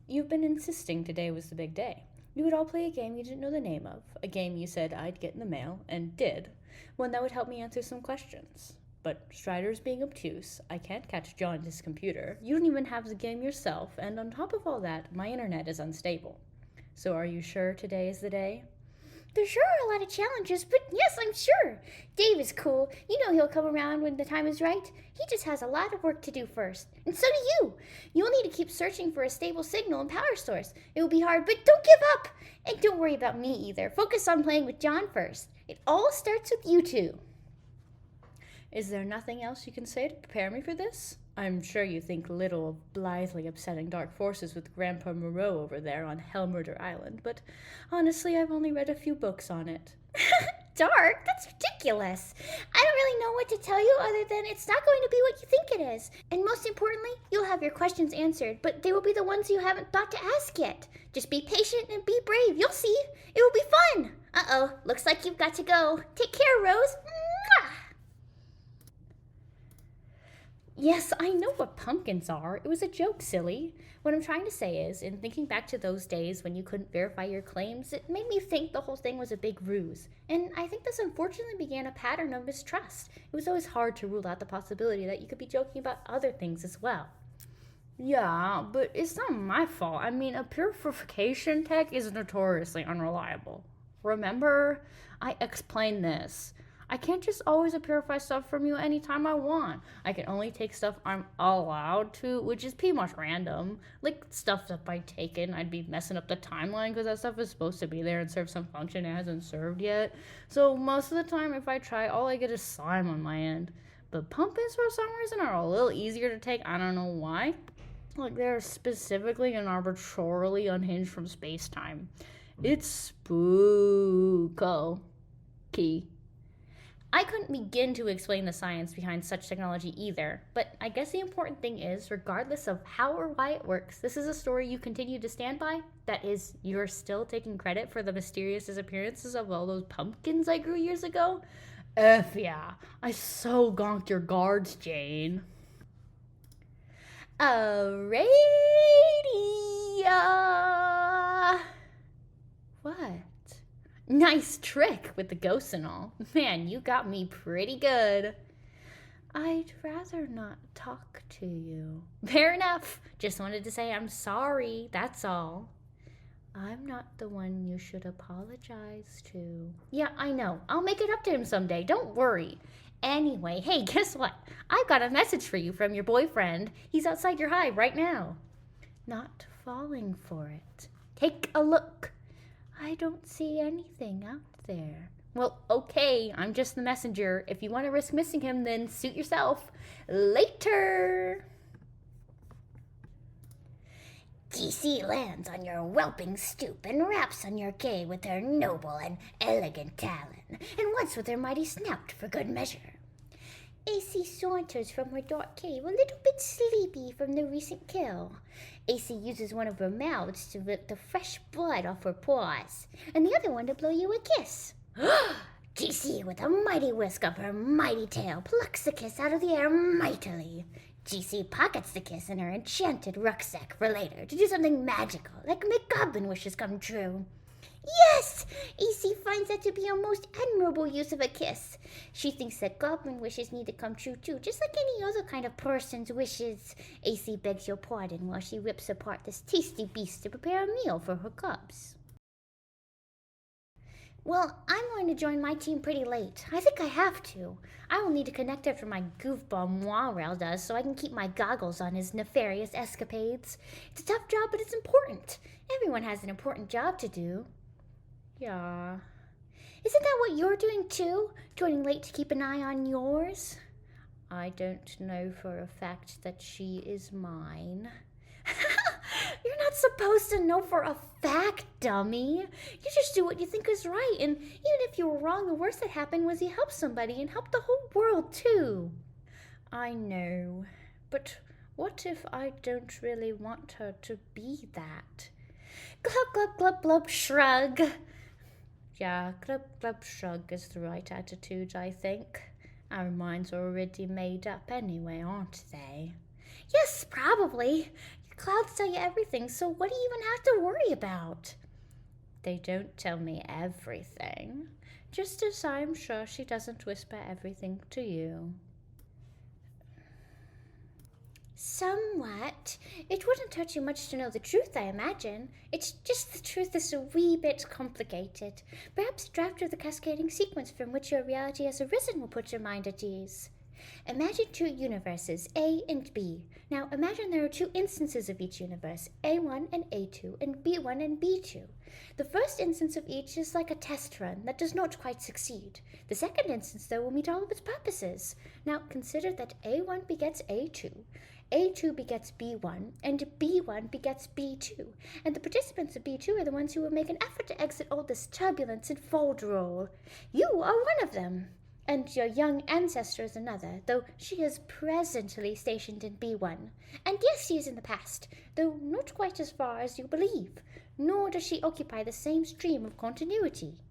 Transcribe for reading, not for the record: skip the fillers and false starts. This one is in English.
You've been insisting today was the big day. You would all play a game you didn't know the name of, a game you said I'd get in the mail, and did, one that would help me answer some questions. But Strider's being obtuse, I can't catch John at his computer, you don't even have the game yourself, and on top of all that, my internet is unstable. So are you sure today is the day? There sure are a lot of challenges, but yes, I'm sure. Dave is cool. You know he'll come around when the time is right. He just has a lot of work to do first. And so do you. You'll need to keep searching for a stable signal and power source. It will be hard, but don't give up. And don't worry about me either. Focus on playing with John first. It all starts with you two. Is there nothing else you can say to prepare me for this? I'm sure you think little of blithely upsetting dark forces with Grandpa Moreau over there on Hellmurder Island, but honestly, I've only read a few books on it. Dark? That's ridiculous. I don't really know what to tell you other than it's not going to be what you think it is. And most importantly, you'll have your questions answered, but they will be the ones you haven't thought to ask yet. Just be patient and be brave. You'll see. It will be fun. Uh-oh, looks like you've got to go. Take care, Rose. Mwah! Yes, I know what pumpkins are. It was a joke, silly. What I'm trying to say is, in thinking back to those days when you couldn't verify your claims, it made me think the whole thing was a big ruse. And I think this unfortunately began a pattern of mistrust. It was always hard to rule out the possibility that you could be joking about other things as well. Yeah, but it's not my fault. I mean, a purification tech is notoriously unreliable. Remember? I explained this. I can't just always purify stuff from you anytime I want. I can only take stuff I'm allowed to, which is pretty much random. Like stuff that by taken, I'd be messing up the timeline because that stuff is supposed to be there and serve some function it hasn't served yet. So most of the time, if I try, all I get is slime on my end. But pumpkins, for some reason, are a little easier to take. I don't know why. Like they're specifically and arbitrarily unhinged from space time. It's spooko. Key. I couldn't begin to explain the science behind such technology either, but I guess the important thing is, regardless of how or why it works, this is a story you continue to stand by. That is, you're still taking credit for the mysterious disappearances of all those pumpkins I grew years ago? F yeah, I so gonked your guards, Jane. Alrighty. What? Nice trick with the ghosts and all. Man, you got me pretty good. I'd rather not talk to you. Fair enough. Just wanted to say I'm sorry, that's all. I'm not the one you should apologize to. Yeah, I know. I'll make it up to him someday. Don't worry. Anyway, hey, guess what? I've got a message for you from your boyfriend. He's outside your hive right now. Not falling for it. Take a look. I don't see anything out there. Well, okay, I'm just the messenger. If you want to risk missing him, then suit yourself. Later! GC lands on your whelping stoop and raps on your K with her noble and elegant talon, and once with her mighty snout for good measure. AC saunters from her dark cave, a little bit sleepy from the recent kill. AC uses one of her mouths to lick the fresh blood off her paws, and the other one to blow you a kiss. GC, with a mighty whisk of her mighty tail, plucks the kiss out of the air mightily. GC pockets the kiss in her enchanted rucksack for later to do something magical, like make goblin wishes come true. Yes! AC finds that to be a most admirable use of a kiss. She thinks that goblin wishes need to come true too, just like any other kind of person's wishes. AC begs your pardon while she rips apart this tasty beast to prepare a meal for her cubs. Well, I'm going to join my team pretty late. I think I have to. I will need to connect after my goofball Moirel does so I can keep my goggles on his nefarious escapades. It's a tough job, but it's important. Everyone has an important job to do. Yeah. Isn't that what you're doing too? Joining late to keep an eye on yours? I don't know for a fact that she is mine. You're not supposed to know for a fact, dummy. You just do what you think is right, and even if you were wrong, the worst that happened was you helped somebody and helped the whole world too. I know, but what if I don't really want her to be that? Glub, glub, glub, glub, shrug. Yeah, glub, glub, shrug is the right attitude, I think. Our minds are already made up anyway, aren't they? Yes, probably. You Clouds tell you everything, so what do you even have to worry about? They don't tell me everything, just as I'm sure she doesn't whisper everything to you. Somewhat. It wouldn't hurt you much to know the truth, I imagine. It's just the truth is a wee bit complicated. Perhaps a draft of the cascading sequence from which your reality has arisen will put your mind at ease. Imagine two universes, A and B. Now imagine there are two instances of each universe, A1 and A2, and B1 and B2. The first instance of each is like a test run that does not quite succeed. The second instance, though, will meet all of its purposes. Now consider that A1 begets A2, A2 begets B1, and B1 begets B2. And the participants of B2 are the ones who will make an effort to exit all this turbulence and folderol. You are one of them. And your young ancestor is another, though she is presently stationed in B1. And yes, she is in the past, though not quite as far as you believe, nor does she occupy the same stream of continuity.